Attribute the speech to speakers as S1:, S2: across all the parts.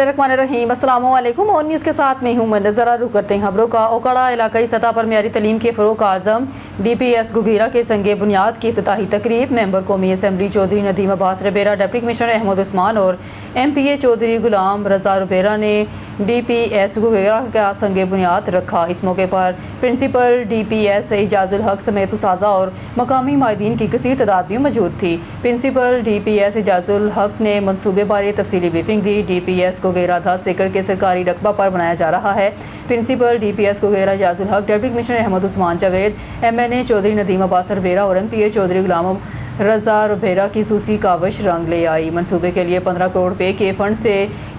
S1: बिस्मिल्लाहिर्रहमानिर्रहीम। अस्सलाम वालेकुम। और न्यूज़ के साथ में हूँ मैं। नज़र रुख करते हैं खबरों का। ओकड़ा इलाकाई सतह पर मियारी तलीम के फ़रोग़ का आज़म DPS घुघीरा के संगे बुनियाद की इफ्तिताही तकरीब। मेंबर कौमी असम्बली चौधरी नदीम अब्बास रबेरा, डिप्टी कमिश्नर अहमद उस्मान और MPA चौधरी गुलाम रज़ा रबेरा ने DPS घुघीरा का संगे बुनियाद रखा। इस मौके पर प्रिंसिपल DPS इजाज़ुल हक समेत उसाज़ा और मकामी माहिदीन की कसीर तादाद भी मौजूद थी। प्रिंसिपल DPS इजाज़ुल हक ने मनसूबे बारे तफसीली ब्रीफिंग दी। DPS घुघीरा 10 एकड़ के सरकारी रकबा पर बनाया जा रहा है। प्रिंसिपल DPS घुघीरा Ijazul Haq, deputy commissioner Ahmad Usman Javed, MNA Chaudhry Nadeem Abbas Rabera और MPA चौधरी गुलाम रज़ा रबेरा की सूसी काविश रंग ले आई। मंसूबे के लिए 15 करोड़ रुपए के फंड से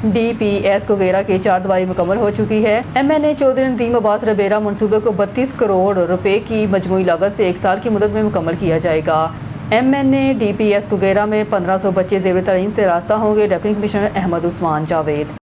S1: DPS घुघीरा की 4 दीवारी मुकम्मल हो चुकी है। MNA चौधरी नदीम अब्बास रबेरा मंसूबे को 32 करोड़ रुपए की मजमूई लागत से 1 साल की मुद्दत में मुकम्मल किया जाएगा। MNA DPS घुघीरा में 1500 बच्चे ज़ेर तालीम से रास्ता होंगे। Deputy commissioner Ahmad Usman Javed.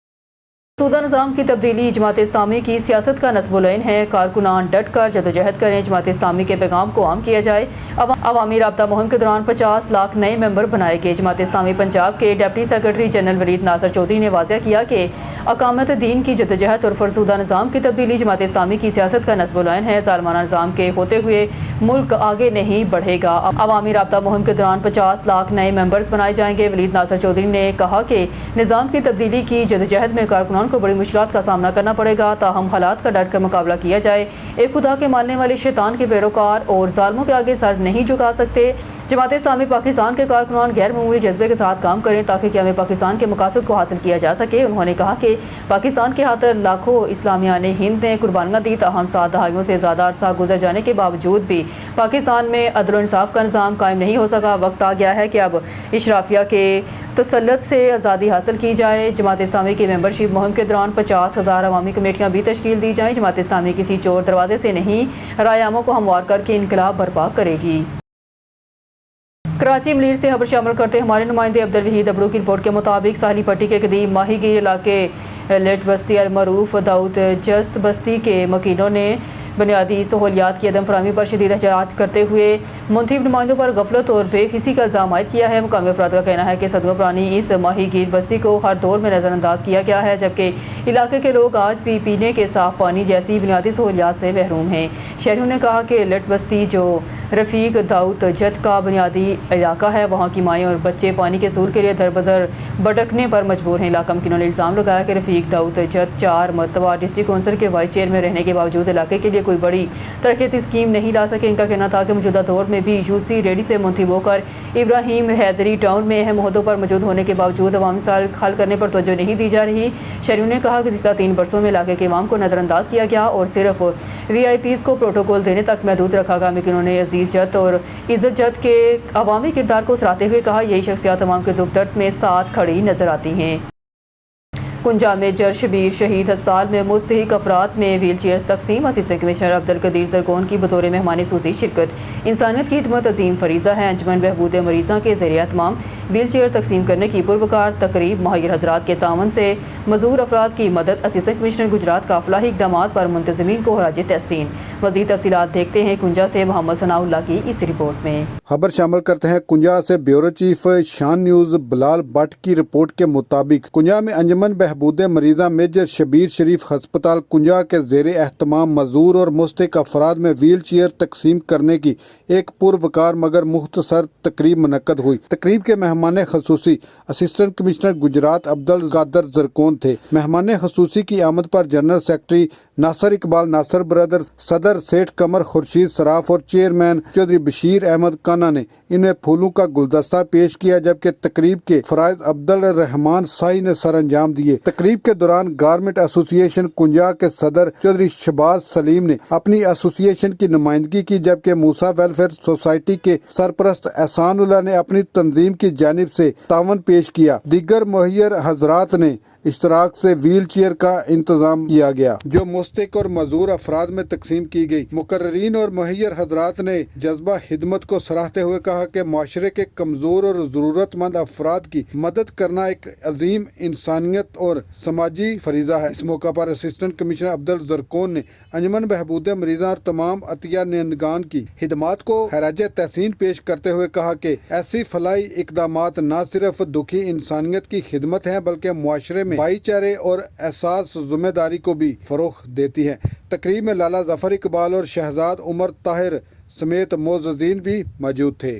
S1: सूदा निज़ाम की तब्दीली जमात इस्लामी की सियासत का नस्ब-उल-ऐन है। कारकुनान डट कर जदोजहद करें। जमात इस्लामी के पैगाम को आम किया जाए। अवामी राब्ता मुहिम के दौरान 50 लाख नए मेंबर बनाए गए। जमात इस्लामी पंजाब के डिप्टी सेक्रेटरी जनरल वलीद नासर चौधरी ने वाज़ेह किया कि अकामत दीन की जदोजहद और फरसूदा निज़ाम की तब्दीली जमात इस्लामी की सियासत का नस्ब-उल-ऐन है। ज़ालिमाना निज़ाम के होते हुए मुल्क आगे नहीं बढ़ेगा। अवामी राब्ता मुहिम के दौरान 50 लाख नए मेंबर्स बनाए जाएंगे। वलीद नासर चौधरी ने कहा कि निज़ाम की तब्दीली की जदोजहद में कारकुनान को बड़ी मुश्किलात का सामना करना पड़ेगा। ताहम हालात का डट कर मुकाबला किया जाए। एक खुदा के मानने वाले शैतान के पैरोकार और जालिमों के आगे सर नहीं झुका सकते। जमात इस्लामी पाकिस्तान के कारकुनान गैर मामूली जज्बे के साथ काम करें ताकि क़याम पाकिस्तान के मकासद को हासिल किया जा सके। उन्होंने कहा कि पाकिस्तान के खातिर लाखों इस्लामियाने हिंद ने कुर्बानियाँ दी। ताहम 7 दहाइयों से ज़्यादा अरसा गुजर जाने के बावजूद भी पाकिस्तान में अदल इंसाफ का निज़ाम कायम नहीं हो सका। वक्त आ गया है कि अब इशराफिया के तसल्लुत से आज़ादी हासिल की जाए। जमात इस्लामी की मेंबरशिप मुहिम के दौरान 50,000 अवामी कमेटियाँ भी तश्कील दी जाएँ। जमात इस्लामी किसी चोर दरवाजे से नहीं, रायामों को हमवार करके इनकलाब बर्पा करेगी। कराची मलीर से खबर शामिल करते हमारे नुमाइंदे अब्दुल वहीद अबरू की रिपोर्ट के मुताबिक साहली पट्टी के करीब माहीगीर इलाके लेट बस्ती अलमरूफ दाऊद जस्त बस्ती के मकीनों ने बुनियादी सहूलियात की अदम फराहमी पर शदीद एहतियात करते हुए मुंतखब नुमाइंदों पर गफलत और बेखसी का इल्ज़ाम आयद किया है। मुकामी अफराद का कहना है कि सदियों पुरानी इस माहीगीर बस्ती को हर दौर में नज़रअंदाज किया गया है, जबकि इलाके के लोग आज भी पीने के साफ पानी जैसी बुनियादी सहूलियात से महरूम हैं। शहरियों ने कहा कि लेट बस्ती जो रफ़ीक दाऊद जत का बुनियादी इलाका है, वहाँ की माएँ और बच्चे पानी के सूल के लिए दर बदर भटकने पर मजबूर हैं। इलाका मकीनों ने इल्ज़ाम लगाया कि रफ़ीक दाऊद जत 4 मरतबा डिस्ट्रिक्ट कौंसिल के वाइस चेयर में रहने के बावजूद इलाके के लिए कोई बड़ी तरक्याती स्कीम नहीं ला सके। इनका कहना था कि मौजूदा दौर में भी यूसी रेडी से मुंतखब होकर इब्राहिम हैदरी टाउन में अहम ओहदों पर मौजूद होने के बावजूद अवामी मसाइल हल करने पर तवज्जो नहीं दी जा रही। शहरियों ने कहा कि पिछले 3 बरसों में इलाके के अवाम को नज़रअंदाज किया गया और सिर्फ VIPs को प्रोटोकॉल देने तक महदूद रखा गया। मकीनों ने अजीज़ जत और इज़्ज़त जत के अवामी किरदार को सराहते हुए कहा, यही शख्सियात अवाम के दुख दर्द में साथ खड़ी नजर आती हैं। कुंजा में जर शबीर शहीद अस्पताल में मुस्तहिक अफराद में व्हील चेयर्स तकसीम। असिस्टेंट कमिश्नर अब्दुल कदीर ज़रगोन की बतौर मेहमान ख़ुसूसी शिरकत। इंसानियत की खिदमत अजीम फरीज़ा है। अंजमन बहबूद मरीज़ा के ज़रिए एहतमाम व्हील चेयर तकसीम करने की पुरवकार तकरीब माहिर हजरात के तावन से मजूर अफराद की मदद। असिस्टेंट कमिश्नर गुजरात का फलाही इक़दामात पर मुंतज़मीन को खराज तहसीन। मज़ीद तफसीलात देखते हैं कुंजा से मोहम्मद सनाउल्लाह की इस रिपोर्ट में।
S2: खबर शामिल करते हैं कुंजा से ब्यूरो चीफ शान न्यूज़ बिलाल भट्ट की रिपोर्ट के मुताबिक कुंजा में अंजमन बहबूद मरीज़ा मेजर शबीर शरीफ हस्पताल कुंजा के ज़ेर एहतमाम मजूर और मुस्तहिक अफराद में व्हील चेयर तकसीम करने की एक पुरवकार मगर मुख्तसर तकरीब मुनक्कद हुई। तकरीब के मेहमान खसूसी असिस्टेंट कमिश्नर गुजरात अब्दुल कादिर ज़रगोन थे। मेहमान खसूसी की आमद पर जनरल सेक्रेटरी नासर इकबाल नासर ब्रदर, सदर सेठ कमर खुर्शीद सराफ और चेयरमैन चौधरी बशीर अहमद काना ने इन्हें फूलों का गुलदस्ता पेश किया, जबकि तकरीब के फराइज अब्दुल रहमान साई ने सर अंजाम दिए। तकरीब के दौरान गारमेंट एसोसिएशन कुंजा के सदर चौधरी शहबाज सलीम ने अपनी एसोसिएशन की नुमाइंदगी की, जबकि मूसा वेलफेयर सोसाइटी के सरपरस्त एहसानुल्लाह ने अपनी तंजीम की जानिब से तावन पेश किया। दीगर मुहैयर हजरात ने इश्तराक से व्हील चेयर का इंतजाम किया गया जो मुस्तहिक और मजूर अफराद में तकसीम की गई। मुकर्रीन और मुहैयर हजरात ने जज्बा खिदमत को सराहते हुए कहा कि माशरे के कमजोर और जरूरतमंद अफराद की मदद करना एक अजीम इंसानियत और समाजी फरीजा है। इस मौका पर असिस्टेंट कमिश्नर अब्दुल ज़रगोन ने अंजमन बहबूद मरीज़ा और तमाम अतिया नेंदगान की खिदमात को खराज तहसीन पेश करते हुए कहा कि ऐसी फलाई इकदामात न सिर्फ दुखी इंसानियत की खिदमत है बल्कि मुआशरे में में भाईचारे और एहसास ज़िम्मेदारी को भी फ़रोग़ देती है। तकरीब में लाला ज़फ़र इकबाल और शहजाद उमर ताहिर समेत मोअज़्ज़ीन भी मौजूद थे।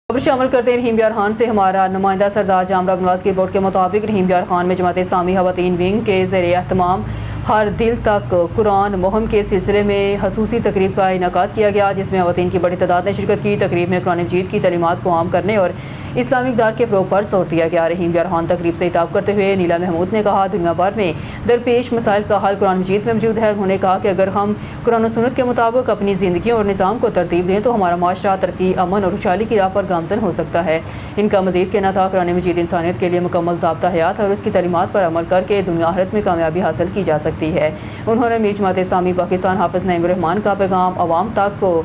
S1: खबर शामिल करते हैं रहीम यार खान से। हमारा नुमाइंदा सरदार जामरा नवाज की रिपोर्ट के मुताबिक रहीम यार खान में जमात इस्लामी खवातीन विंग के ज़ेर एहतमाम हर दिल तक कुरान मुहिम के सिलसिले में खसूसी तकरीब का इनेकाद किया गया, जिसमें खवातीन की बड़ी तादाद ने शिरकत की। तकरीब में कुरान मजीद की तालीमात को आम करने और इस्लामी इक़दार के फ़रोग़ पर जोर दिया गया। रहीम यार खान तकरीब से खिताब करते हुए नीला महमूद ने कहा, दुनिया भर में दरपेश मसाइल का हल कुरान मजीद में मौजूद है। उन्होंने कहा कि अगर हम कुरान और सुन्नत के मुताबिक अपनी ज़िंदगी और निज़ाम को तरतीब दें तो हमारा माशरा तरक्की, अमन और खुशहाली की राह पर गामज़न हो सकता है। इनका मज़ीद कहना था, कुरान मजीद इंसानियत के लिए मुकम्मल ज़ाब्ता हयात और उसकी तालीमात पर अमल करके दुनिया आखिरत में कामयाबी हासिल की जा सकती है। उन्होंने मीर जमात इस्लामी पाकिस्तान हाफ़िज़ नईम रहमान का पैगाम अवाम तक को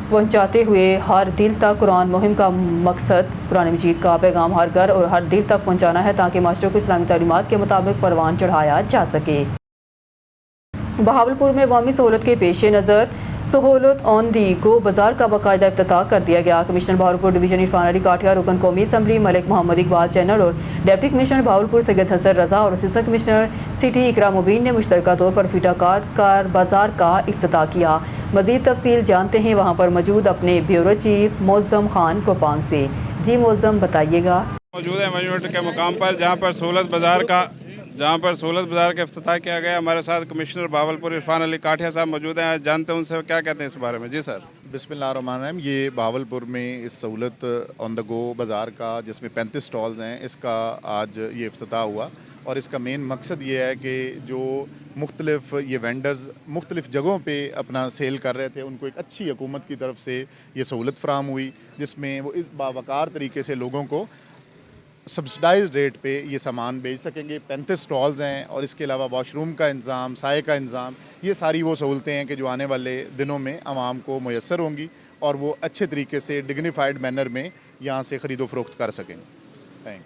S1: पहुँचाते हुए हर दिल तक कुरान मुहिम का मकसद कुरान मजीद का पैगाम हर घर और हर दिल तक पहुँचाना है, ताकि माशरे को इस्लामी तालीमात के मुताबिक परवान चढ़ाया जा सके। बहावलपुर में अवामी सहूलत के पेश नज़र सहूलत ऑन दी गो बाजार का बाकायदा इफ्तिताह कर दिया गया। कमिश्नर बहावलपुर डिवीजन इरफान अली काठिया, रुकन कौमी असम्बली मलिक मोहम्मद इकबाल चैनल और डिप्टी कमिश्नर बहावलपुर सैयद हसन रजा और असिस्टेंट कमिश्नर सिटी इकरा मुबीन ने मुश्तरका तौर पर फिटाकार कर बाजार का इफ्तिताह किया। मज़ीद तफसील जानते हैं वहाँ पर मौजूद अपने ब्यूरो चीफ मोज़म खान कोपांग से। जी मोज़म, बताइएगा।
S3: मौजूद है मैनेजमेंट के मुकाम पर जहाँ पर सहूलत बाज़ार का इफ्तिताह किया गया। हमारे साथ कमिश्नर बहावलपुर इरफान अली काठिया साहब मौजूद हैं। जानते हैं उनसे क्या कहते हैं इस बारे में। जी सर।
S4: बिस्मिल्लाहिर्रहमानिर्रहीम। ये बहावलपुर में इस सहूलत ऑन द गो बाज़ार का, जिसमें 35 स्टॉल्स हैं, इसका आज ये इफ्तिताह हुआ। और इसका मेन मकसद ये है कि जो मुख्तलिफ ये वेंडर्स मुख्तलिफ जगहों पे अपना सेल कर रहे थे, उनको एक अच्छी हुकूमत की तरफ से ये सहूलत फराहम हुई, जिसमें वो इस बावकार तरीके से लोगों को सब्सिडाइज रेट पे ये सामान बेच सकेंगे। 35 स्टॉल्स हैं और इसके अलावा वॉशरूम का इंतज़ाम, साए का इंतज़ाम, ये सारी वो सहूलतें हैं कि जो आने वाले दिनों में आवाम को मुयस्सर होंगी और वो अच्छे तरीके से डिग्निफाइड मैनर में यहाँ से ख़रीदो फरोख्त कर सकेंगे। Thank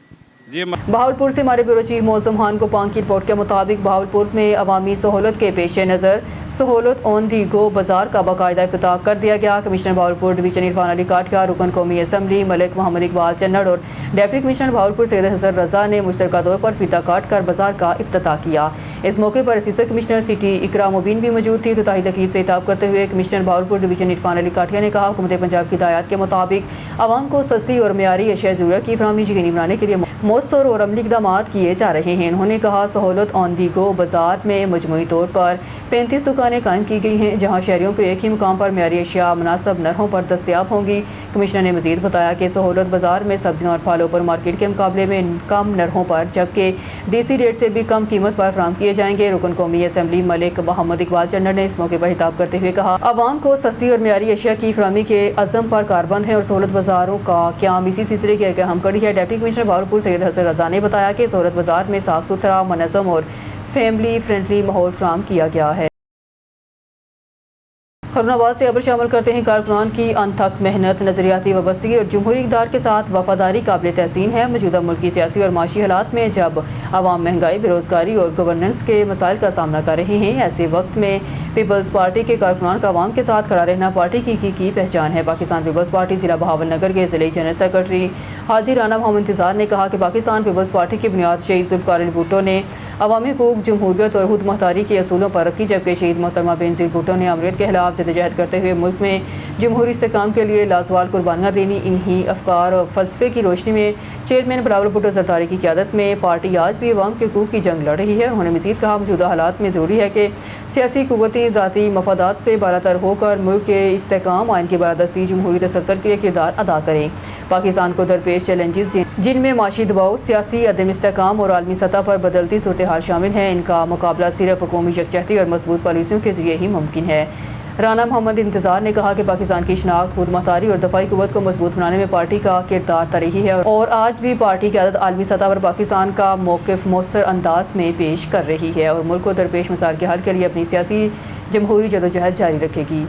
S4: you.
S1: बहावलपुर से हमारे ब्यूरो चीफ मोज़म खान कोपांग की रिपोर्ट के मुताबिक बहावलपुर में अवामी सहूलत के पेश नज़र सहूलत ऑन दी गो बाजार का बाकायदा इफ्तिताह कर दिया गया। कमिश्नर बहावलपुर डिवीजन इरफान अली काठिया, रुकन कौमी असम्बली मलिक मोहम्मद इकबाल चन्नड़ और डिप्टी कमिश्नर बहावलपुर सैयद हसन रजा ने मुश्तरका तौर पर फीता काट कर बाजार का इफ्तिताह किया। इस मौके पर असिस्टेंट कमिश्नर सिटी इकरा मुबीन भी मौजूद थी। इफ्तिताही तकरीब से खिताब करते हुए कमिश्नर बहावलपुर डिवीजन इरफान अली काठिया ने कहा, हुकूमत पंजाब की हिदायत के मुताबिक आवाम को सस्ती और मयारी अशिया ज़रूरत की फराहमी यकीनी बनाने के लिए मौसर और अमली इक़दाम किए जा रहे हैं। उन्होंने कहा, सहूलत ऑन दी गो बाजार में मजमूई तौर पर 35 दुकानें कायम की गई हैं, जहां शहरियों को एक ही मुकाम पर मयारी अशिया मुनासिब नरहों पर दस्तयाब होंगी। कमिश्नर ने मजीद बताया कि सहूलत बाजार में सब्जियां और फलों पर मार्केट के मुकाबले में कम नरहों पर, जबकि डीसी रेट से भी कम कीमत पर फराहम किए जाएंगे। रुकन कौमी असम्बली मलिक मोहम्मद इकबाल चन्नड़ ने इस मौके पर खिताब करते हुए कहा, आवाम को सस्ती और मयारी अशिया की फराहमी के अज़म पर कारबंद है और सहूलत बाजारों का क्याम इसी सिलसिले की एक अहम कड़ी है। डिप्टी कमिश्नर बहावलपुर सैयद हसन रजा ने बताया कि सहूलत बाजार में साफ सुथरा, मुनज़्ज़म और फैमिली फ्रेंडली माहौल फराहम किया गया है। खबरनाबाद से खबर शामिल करते हैं। कारकुनान की अनथक मेहनत, नज़रियाती वाबस्तगी और जमहूरी इक़दार के साथ वफादारी काबिल तहसीन है। मौजूदा मुल्की सियासी और माशी हालात में जब आवाम महंगाई, बेरोज़गारी और गवर्नेंस के मसाइल का सामना कर रहे हैं, ऐसे वक्त में पीपल्स पार्टी के कारकुनान का आवाम के साथ खड़ा रहना पार्टी की पहचान है। पाकिस्तान पीपल्स पार्टी ज़िला बहावलनगर के ज़िले जनरल सेक्रेटरी हाजी राना मोहम्मद इंतज़ार ने कहा कि पाकिस्तान पीपल्स पार्टी की बुनियाद शहीद ज़ुल्फ़िकार अली भुट्टो ने अवामी हुकूक, जमहूरियत और खुद मुख्तारी के असूलों पर रखी, जबकि शहीद मोहतरमा बेनज़ीर भुट्टो ने अमरीत के खिलाफ जदोजहद करते हुए मुल्क में जमहूरी इस्तेहकाम के लिए लाजवाल कुर्बानियाँ देनी। इन्हीं अफकार और फ़लसफ़े की रोशनी में चेयरमैन बिलावल भुट्टो ज़रदारी की क़यादत में पार्टी आज भी अवाम के हुकूक की जंग लड़ रही है। उन्होंने मज़ीद कहा, मौजूदा हालात में ज़रूरी है कि सियासी क़ुव्वतें ज़ाती मफादात से बालातर होकर मुल्क के इस्तेहकाम, आइन की बालादस्ती, जमहूरी तसलसल के लिए किरदार अदा करें। पाकिस्तान को दरपेश चैलेंजेस जिनमें माशी दबाव, सियासी अदम इस्तेहकाम और आलमी सतह पर बदलती सूरत हाल शामिल हैं, इनका मुकाबला सिर्फ कौमी यकजहती और मजबूत पॉलिसियों के जरिए ही मुमकिन है। राना मोहम्मद इंतज़ार ने कहा कि पाकिस्तान की शनाख्त, खुद मुख्तारी और दफाई कुव्वत को मजबूत बनाने में पार्टी का किरदार तरीही है और आज भी पार्टी की आदत आलमी सतह पर पाकिस्तान का मौक़िफ़ मौसर अंदाज में पेश कर रही है और मुल्क को दरपेश मसाइल के हल के लिए अपनी सियासी जमहूरी जदोजहद जारी रखेगी।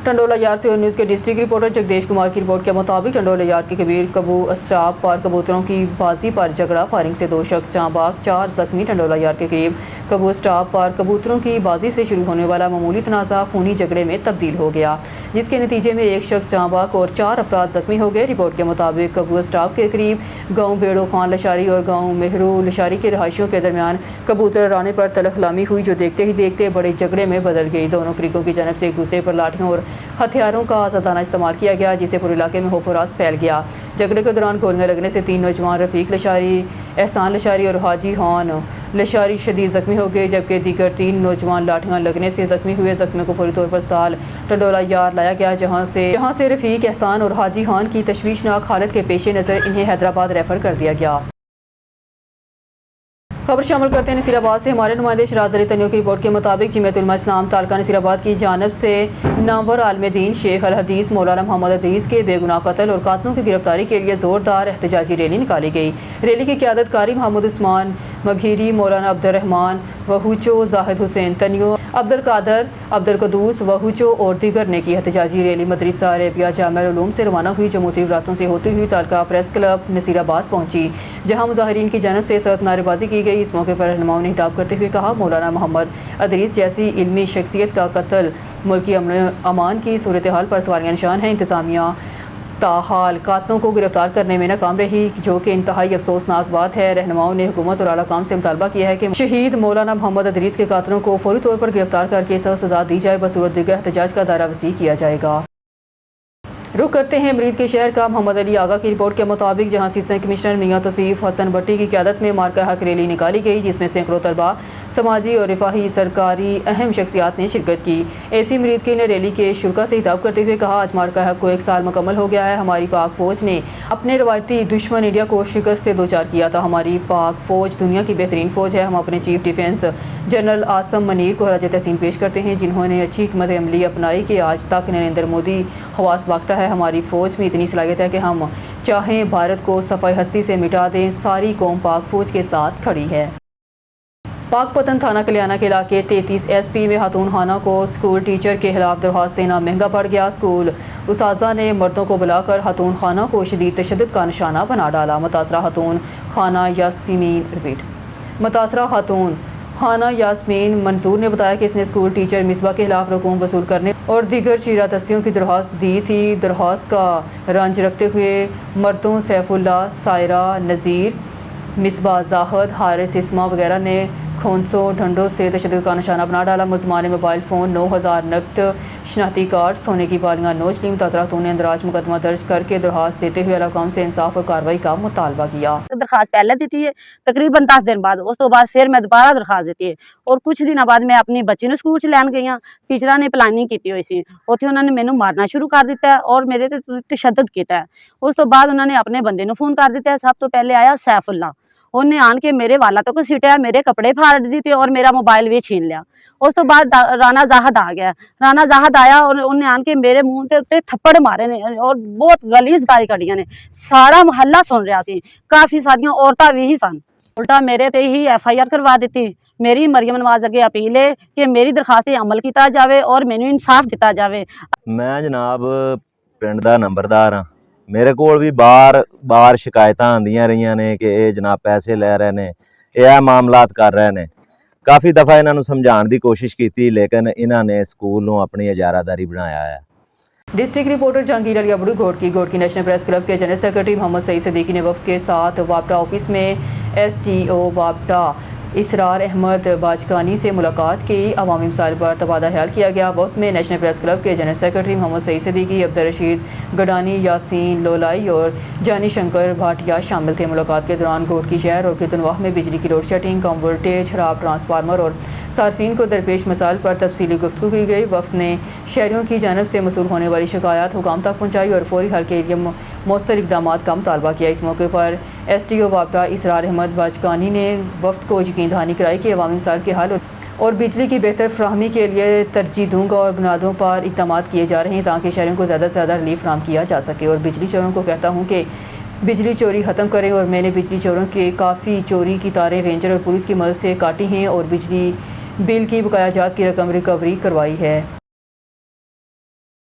S1: टंडोला यार से न्यूज़ के डिस्ट्रिक्ट रिपोर्टर जगदेश कुमार की रिपोर्ट के मुताबिक टंडोला यार के कबीर कबू स्टाफ पर कबूतरों की बाजी पर झगड़ा, फायरिंग से 2 शख्स जाँ बाग, 4 जख्मी। टंडोला यार के करीब कबूतर स्टॉप पर कबूतरों की बाजी से शुरू होने वाला मामूली तनाज़ा खूनी झगड़े में तब्दील हो गया, जिसके नतीजे में एक शख्स जाँ बहक और 4 अफराद जख्मी हो गए। रिपोर्ट के मुताबिक कबूतर स्टॉप के करीब गांव बेड़ो खान लशारी और गांव मेहरू लशारी के रहायशियों के दरमियान कबूतर उड़ाने पर तलखलामी हुई, जो देखते ही देखते बड़े झगड़े में बदल गई। दोनों फरीकों की जानब से एक दूसरे पर लाठियों और हथियारों का आज़ादाना इस्तेमाल किया गया, जिससे पूरे इलाके में खौफ-ओ-रास फैल गया। झगड़े के दौरान गोलियां लगने से 3 नौजवान रफ़ीक लशारी, एहसान लशारी और हाजी खान लशारी शदीद जख्मी हो गए, जबकि दीगर 3 नौजवान लाठियां लगने से जख्मी हुए। जख्मियों को फौरी तौर पर अस्पताल टंडोला यार लाया गया, जहां से रफ़ीक, एहसान और हाजी खान की तशवीशनाक हालत के पेश नज़र इन्हें हैदराबाद रेफर कर दिया गया। खबर शामिल करते हैं नसीराबाद से। हमारे नुमाइंदे शराज अली तनियो की रिपोर्ट के मुताबिक जमीयत उलमा इस्लाम तालका नसीराबाद की जानिब से नामवर आलिम दीन शेख अल हदीस मौलाना मोहम्मद अदरीस के बेगुनाह कत्ल और कातलों की गिरफ्तारी के लिए ज़ोरदार एहतजाजी रैली निकाली गई। रैली की क़यादत कारी मोहम्मद उस्मान मघीरी, मौलाना अब्दुर्रहमान वहूचो, जाहिद हुसैन तनियो, अब्दुल कादर, अब्दुल कदूस वहूचो और दीगर ने की। एहतजाजी रैली मदरसा अरेबिया जामिया उलूम से रवाना हुई, जो मुख्तलिफ रास्तों से होती हुई तालका प्रेस क्लब नसीराबाद पहुंची, जहां मुजाहिरीन की जानब से सख्त नारेबाजी की गई। इस मौके पर रहनुमाओं ने खिताब करते हुए कहा, मौलाना मोहम्मद अदरीस जैसी इल्मी शख्सियत का कत्ल मुल्की अमन अमान की सूरत हाल पर सवालिया निशान है। इंतजामिया ताहाल कातलों को गिरफ्तार करने में नाकाम रही, जो कि इंतहाई अफसोसनाक बात है। रहनुमाओं ने हुकूमत और आला काम से मुतालबा किया है कि शहीद मौलाना मोहम्मद अदरीस के कातलों को फौरी तौर पर गिरफ्तार करके सख्त सज़ा दी जाए, बसूरत दीगर एहतजाज का दायरा वसी किया जाएगा। रुख करते हैं मरीद के शहर का। मोहम्मद अली आगा की रिपोर्ट के मुताबिक जहां असिस्टेंट कमिश्नर मियां तौसीफ हसन भट्टी की क़यादत में मार्का हक रैली निकाली गई, जिसमें सैकड़ों तलबा, समाजी और रिफाही सरकारी अहम शख्सियात ने शिरकत की। एसी मरीद की ने रैली के शुरा से खिताब करते हुए कहा, आज मार्का हक को 1 साल मुकम्मल हो गया है। हमारी पाक फ़ौज ने अपने रवायती दुश्मन इंडिया को शिकस्त से दो चार किया था। हमारी पाक फ़ौज दुनिया की बेहतरीन फ़ौज है। हम अपने chief defence general Asim Munir को खराज तहसीन पेश करते हैं, जिन्होंने अच्छी हिकमत अमली अपनाई कि आज तक नरेंद्र मोदी खवास बागता है। हमारी फ़ौज में इतनी सलाहियत है कि हम चाहें भारत को सफ़ाई हस्ती से मिटा दें। सारी कौम पाक फ़ौज के साथ खड़ी है। पाक पतन थाना कल्याणा के इलाके 33 SP में खातून खाना को स्कूल टीचर के खिलाफ दरख्वास्त देना महंगा पड़ गया। स्कूल उसाजा ने मर्दों को बुलाकर खातून खाना को शदीद तशद्दुद का निशाना बना डाला। मुतासरा खातून खाना यास्मीन मंजूर ने बताया कि इसने स्कूल टीचर मिसबा के खिलाफ रकूम वसूल करने और दीगर चीरा दस्तियों की दरख्वास्त दी थी। दरख्वास्त का रंज रखते हुए मर्दों सैफुल्ला, सायरा, नज़ीर, मिसबा, जाहद, हारिस, इस्मा वगैरह ने खोंसों ढंडों से तशद्दुद का निशाना बना डाला। मुलजमान ने मोबाइल फ़ोन, 9000 नकद, शनाख्ती कार्ड, सोने की बालियाँ नोच ली। मुतासरा खातून ने अंदराज मुकदमा दर्ज करके दरख्वास्त देते हुए अहकाम से इंसाफ और कार्रवाई का मुतालबा किया।
S5: दरखास्त पहले दी है तकरीबन 10 दिन बाद, उस तो बाद फिर मैं दोबारा दरखास्त दी है और कुछ दिन बाद मैं अपनी बच्ची ने स्कूल लैन गई। टीचर ने प्लानिंग की हुई सी, उत्थे उन्होंने मैनू मारना शुरू कर दिता है और मेरे ते तशद्दुद किया है। उस तो बाद उन्होंने अपने बंदे नू फोन कर दिता है। सब तो पहले आया सैफुल्ला, उन्हें आन के मेरे वाला तो सिटिया, मेरे कपड़े फाड़ दिते और मेरा मोबाइल भी छीन लिया। उस तो बाद राना जाहद आ गया। राना जाहद आया और उन्हें आन के मेरे मुंह के उत्ते थप्पड़ मारे ने और बहुत गलीज गाली कढ़िया ने। सारा मोहल्ला सुन रहा सी, काफ़ी सारिया औरतां भी ही सन। उल्टा मेरे ते ही FIR करवा दी। मेरी मरियम नवाज अगे अपील है कि मेरी दरखास्त अमल किया जाए और मैनू इंसाफ दिता जाए।
S6: मैं जनाब पिंड दा नंबरदार हाँ। मेरे को भी बार शिकायत आंदियां रही ने कि ये जनाब पैसे लै रहे ने, यह मामलात कर रहे ने। काफ़ी दफ़ा इन्हों समझाने की कोशिश की, लेकिन इन्होंने स्कूल अपनी इजारादारी बनाया है।
S1: District reporter Jahangir Ali Abro Ghotki national press club के जनरल सेक्रेटरी मोहम्मद सईद सिद्दीकी ने वफ़द के साथ वापटा ऑफिस में SDO वापटा इसरार अहमद बाजकानी से मुलाकात की। अवामी मसाइल पर तबादला ख्याल किया गया। वक्त में नेशनल प्रेस क्लब के जनरल सेक्रेटरी मोहम्मद सईद सिद्दीकी, अब्दुल रशीद गडानी, यासीन लोलाई और जानी शंकर भाटिया शामिल थे। मुलाकात के दौरान घोड़की शहर और कितनवाह में बिजली की लोड शेडिंग, कम वोल्टेज, खराब ट्रांसफार्मर और सार्फिन को दरपेश मसाइल पर तफसीली गुफ्तगू की गई। वफ़द ने शहरियों की जानब से मसूल होने वाली शिकायत हुकाम तक पहुँचाई और फौरी हल के लिए मौसर इक़दाम का मुतालबा किया। इस मौके पर SDO वापटा इसरार अहमद बाजकानी ने वफ़द को यकीन दहानी कराई कि अवामी मसाइल के हल और बिजली की बेहतर फ्राहमी के लिए तरजीह दूँगा और बुनियादों पर इक़दाम किए जा रहे हैं ताकि शहरों को ज़्यादा से ज़्यादा रिलीफ फराहम किया जा सके। और बिजली चोरों को कहता हूँ कि बिजली चोरी ख़त्म करें और मैंने बिजली चोरों के काफ़ी चोरी की तारें रेंजर और पुलिस की मदद से काटी हैं और बिजली बिल की बकाया जात की रकम रिकवरी करवाई है।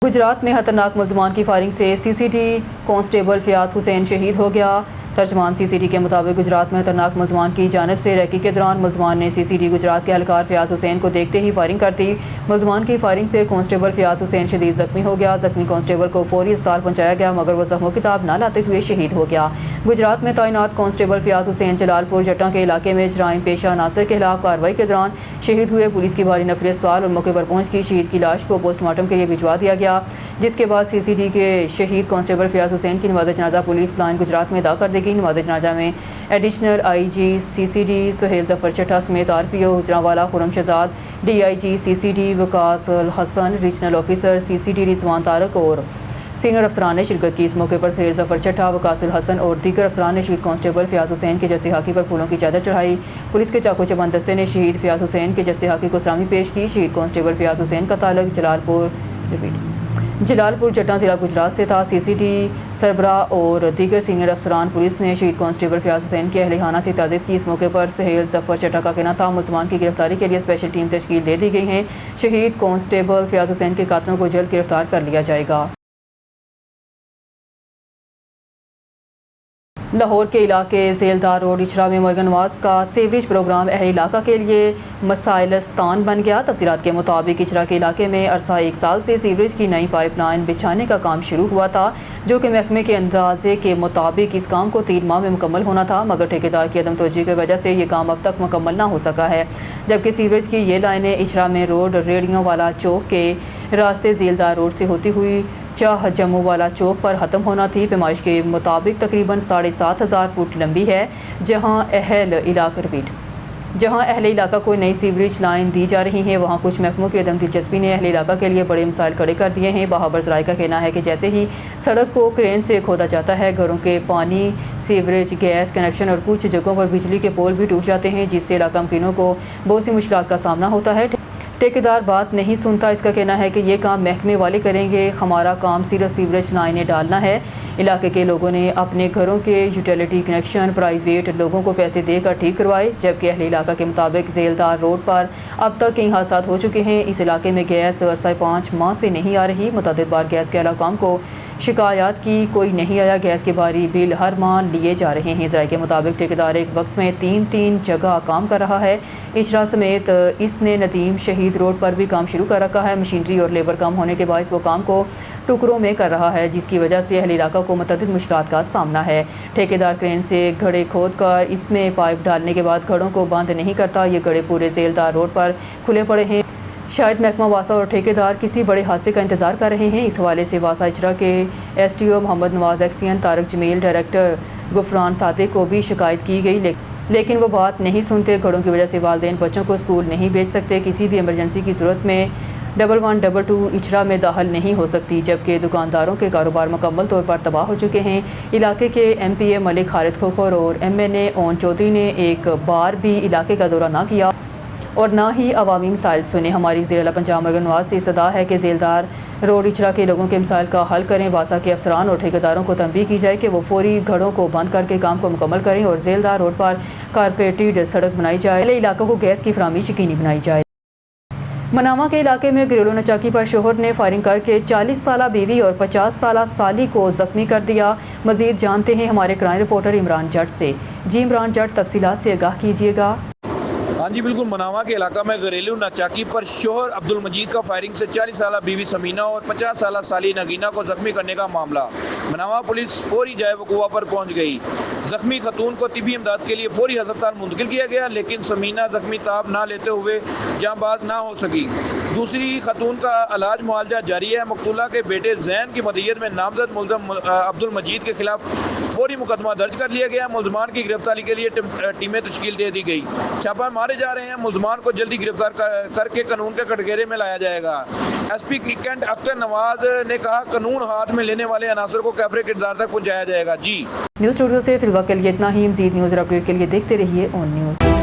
S1: गुजरात में खतरनाक मुलजमान की फायरिंग से CCT कांस्टेबल फयाज हुसैन शहीद हो गया। ترجمان CCD کے مطابق گجرات میں خطرناک ملزمان کی جانب سے ریکی کے دوران ملزمان نے CCD گجرات کے اہلکار فیاض حسین کو دیکھتے ہی فائرنگ کر دی۔ ملزمان کی فائرنگ سے کانسٹیبل فیاض حسین شدید زخمی ہو گیا۔ زخمی کانسٹیبل کو فوری اسپتال پہنچایا گیا مگر وہ زخموں کی تاب نہ لاتے ہوئے شہید ہو گیا۔ گجرات میں تعینات کانسٹیبل فیاض حسین جلال پور جٹاں کے علاقے میں جرائم پیشہ عناصر کے خلاف کارروائی کے دوران شہید ہوئے۔ پولیس کی بھاری نفری اسپتال اور موقع پر پہنچ کی شہید کی لاش کو پوسٹ مارٹم کے لیے بھجوا دیا گیا، جس کے بعد CCD کے شہید کانسٹیبل فیاض حسین کی نماز جنازہ پولیس لائن گجرات میں ادا کر دی گئی۔ نماز جنازہ میں ایڈیشنل IG CCD سہیل ظفر چٹھا سمیت RPO گجرانوالا خرم شہزاد، DIG CCD وقاص الحسن، ریجنل آفیسر CCD رضوان طارق اور سینئر افسران نے شرکت کی۔ اس موقع پر سہیل ظفر چٹھا، وقاص الحسن اور دیگر افسران نے شہید کانسٹیبل فیاض حسین کے جسد حاقی پر پھولوں کی چادر چڑھائی۔ پولیس کے چاقو چبند دستے نے شہید فیاض حسین کے جسد حاقی کو سلامی پیش کی۔ شہید کانسٹیبل فیاض حسین کا تعلق جلال پور جٹاں ضلع گجرات سے تھا۔ CCD سربراہ اور دیگر سینئر افسران پولیس نے شہید کانسٹیبل فیاض حسین کے اہل خانہ سے تعزیت کی۔ اس موقع پر سہیل ظفر چٹھا کا کہنا تھا ملزمان کی گرفتاری کے لیے اسپیشل ٹیم تشکیل دے دی گئی ہے۔ شہید کانسٹیبل فیاض حسین کے قاتلوں کو جلد گرفتار کر لیا جائے گا۔ لاہور کے علاقے ذیلدار روڈ اچھرا میں مرگن نواز کا سیوریج پروگرام اہل علاقہ کے لیے مسائلستان بن گیا۔ تفصیلات کے مطابق اچھرا کے علاقے میں عرصہ 1 سال سے سیوریج کی نئی پائپ لائن بچھانے کا کام شروع ہوا تھا، جو کہ محکمے کے اندازے کے مطابق اس کام کو 3 ماہ میں مکمل ہونا تھا، مگر ٹھیکیدار کی عدم توجہ کی وجہ سے یہ کام اب تک مکمل نہ ہو سکا ہے، جبکہ سیوریج کی یہ لائنیں اچھرا میں روڈ ریڑھیوں والا چوک کے راستے ذیلدار روڈ سے ہوتی ہوئی چاہ جموں والا چوک پر ختم ہونا تھی۔ پیمائش کے مطابق تقریباً 7,500 فٹ لمبی ہے، جہاں اہل علاقہ کو نئی سیوریج لائن دی جا رہی ہے، وہاں کچھ محکموں کی عدم دلچسپی نے اہل علاقہ کے لیے بڑے مسائل کھڑے کر دیے ہیں۔ باخبر ذرائع کا کہنا ہے کہ جیسے ہی سڑک کو کرین سے کھودا جاتا ہے، گھروں کے پانی، سیوریج، گیس کنیکشن اور کچھ جگہوں پر بجلی کے پول بھی ٹوٹ جاتے ہیں، جس سے علاقہ مکینوں کو بہت سی مشکلات کا سامنا ہوتا ہے۔ ٹھیکیدار بات نہیں سنتا۔ اس کا کہنا ہے کہ یہ کام محکمے والے کریں گے، ہمارا کام صرف سیوریج لائنیں ڈالنا ہے۔ علاقے کے لوگوں نے اپنے گھروں کے یوٹیلیٹی کنیکشن پرائیویٹ لوگوں کو پیسے دے کر ٹھیک کروائے، جبکہ اہل علاقہ کے مطابق ذیلدار روڈ پر اب تک کئی حادثات ہو چکے ہیں۔ اس علاقے میں گیس عرصہ 5 ماہ سے نہیں آ رہی۔ متعدد بار گیس کے حکام کو شکایات کی، کوئی نہیں آیا۔ گیس کے بھاری بل ہر ماہ لیے جا رہے ہیں۔ ذرائع کے مطابق ٹھیکیدار ایک وقت میں 3 جگہ کام کر رہا ہے۔ اچھرا سمیت اس نے ندیم شہید روڈ پر بھی کام شروع کر رکھا ہے۔ مشینری اور لیبر کم ہونے کے باعث وہ کام کو ٹکڑوں میں کر رہا ہے، جس کی وجہ سے اہل علاقہ کو متعدد مشکلات کا سامنا ہے۔ ٹھیکیدار کرین سے گھڑے کھود کر اس میں پائپ ڈالنے کے بعد گھڑوں کو بند نہیں کرتا۔ یہ گھڑے پورے ذیلدار روڈ پر کھلے پڑے ہیں۔ شاید محکمہ واسا اور ٹھیکیدار کسی بڑے حادثے کا انتظار کر رہے ہیں۔ اس حوالے سے واسا اچھرا کے SDO محمد نواز ایکسین، طارق جمیل ڈائریکٹر غفران صادق کو بھی شکایت کی گئی، لیکن وہ بات نہیں سنتے۔ گھڑوں کی وجہ سے والدین بچوں کو اسکول نہیں بھیج سکتے۔ کسی بھی ایمرجنسی کی صورت میں 1122 اچھرا میں داخل نہیں ہو سکتی، جبکہ دکانداروں کے کاروبار مکمل طور پر تباہ ہو چکے ہیں۔ علاقے کے MPA ملک خالد کھوکھر اور MNA اون چودھری نے ایک بار بھی علاقے کا دورہ نہ کیا اور نہ ہی عوامی مسائل سنے۔ ہماری وزیر اعلیٰ پنجاب مرگن نواز سے صدا ہے کہ ذیلدار روڈ اچھرا کے لوگوں کے مسائل کا حل کریں۔ واسا کے افسران اور ٹھیکیداروں کو تنبیہ کی جائے کہ وہ فوری گھڑوں کو بند کر کے کام کو مکمل کریں اور ذیلدار روڈ پر کارپیٹڈ سڑک بنائی جائے۔ اہل علاقوں کو گیس کی فراہمی یقینی بنائی جائے۔ مناوا کے علاقے میں گھریلو نچاکی پر شوہر نے فائرنگ کر کے 40 سالہ بیوی اور 50 سالہ سالی کو زخمی کر دیا۔ مزید جانتے ہیں ہمارے کرائم رپورٹر عمران جٹ سے۔ جی عمران جٹ، تفصیلات سے آگاہ کیجیے گا۔
S7: ہاں جی بالکل، مناوا کے علاقہ میں گھریلو ناچاکی پر شوہر عبد المجید کا فائرنگ سے 40 سالہ بیوی سمینہ اور 50 سالہ سالی نگینہ کو زخمی کرنے کا معاملہ۔ مناوا پولیس فوری جائے وقوع پر پہنچ گئی۔ زخمی خاتون کو طبی امداد کے لیے فوری ہسپتال منتقل کیا گیا، لیکن سمینہ زخمی تاب نہ لیتے ہوئے جاں باز نہ ہو سکی۔ دوسری خاتون کا علاج معالجہ جاری ہے۔ مقتولہ کے بیٹے زین کی مدیت میں نامزد ملزم عبد المجید کے خلاف فوری مقدمہ درج کر لیا گیا۔ ملزمان کی گرفتاری کے لیے ٹیمیں تشکیل دے دی گئی۔ چھاپہ مارے جا رہے ہیں۔ ملزمان کو جلدی گرفتار کر کے قانون کے کٹگرے میں لایا جائے گا۔ SP کینٹ اختر نواز نے کہا قانون ہاتھ میں لینے والے عناصر کو کیفر کردار تک پہنچایا جائے گا۔ جی
S1: نیوز اسٹوڈیو سے فی الوقت کے لیے اتنا ہی۔ مزید نیوز اور اپڈیٹ کے لیے دیکھتے رہیے اون نیوز۔